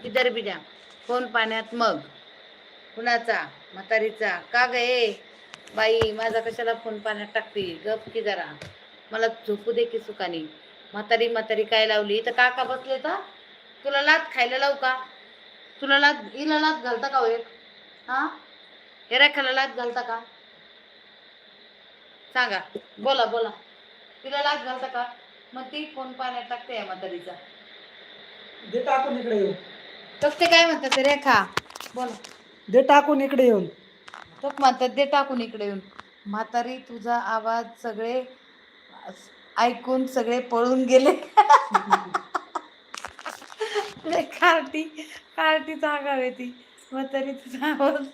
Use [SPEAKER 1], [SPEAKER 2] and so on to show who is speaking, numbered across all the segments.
[SPEAKER 1] किधर भी जा. फोन पाण्यात मग. कुणाचा? म्हातारीचा. का ग ए बाई, माझा कशाला फोन पाण्यात टाकते? गप की जरा, मला झोपू दे की सुखानी. म्हातारी म्हातारी काय लावली इथं? काका बसले तर तुला लात खायला लावू का? तुला लात, हिला लात घालता का हो एक? हा, हे रेखाला लात घालता का? सांगा, बोला बोला. तिला लात घालता का? मग ती फोन पाण्यात टाकते या म्हातारीचा.
[SPEAKER 2] दे टाकून इकडे येऊन.
[SPEAKER 1] कसं काय म्हणतात ते रेखा? बोला.
[SPEAKER 2] दे टाकून इकडे येऊन.
[SPEAKER 1] तो म्हणतात दे टाकून इकडे येऊन. म्हातारी तुझा आवाज सगळे ऐकून सगळे पळून गेले. कार्टी कार्टी सांगावे ती म्हातारी तुझा आवाज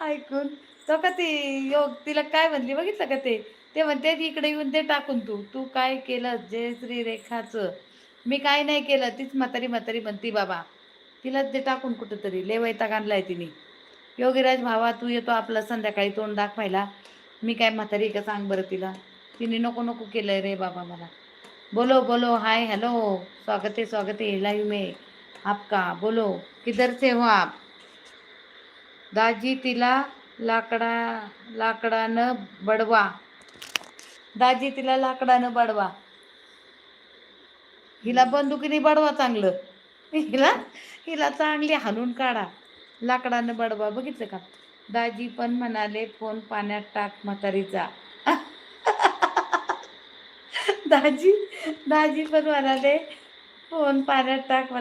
[SPEAKER 1] ऐकून. तो का ती योग तिला काय म्हणली बघितलं का ते? ते म्हणते इकडे येऊन ते टाकून तू तू काय केलं जय श्री रेखाचं? मी काय नाही केलं. तीच म्हातारी म्हातारी म्हणती बाबा. तिलाच ते टाकून कुठंतरी लय वैताग आणलाय तिने. योगीराज भावा तू येतो आपलं संध्याकाळी तोंड दाखवायला. मी काय म्हातारी का सांग बरं तिला. तिने नको नको केलंय रे बाबा मला. बोलो बोलो हाय हेलो, स्वागत है लाइव में आपका. बोलो किधर से हो आप? दाजी तिला लाकडानं बडवा. दाजी तिला लाकडानं बडवा. हिला बंदुकीने बडवा चांगलं. हिला हिला चांगली हाणून काढा. लाकडानं बडवा. बघितलं का? दाजी पण म्हणाले फोन पाण्यात टाक म्हातारीचा. दाजी दाजी पण म्हणाले फोन पाण्यात टाक.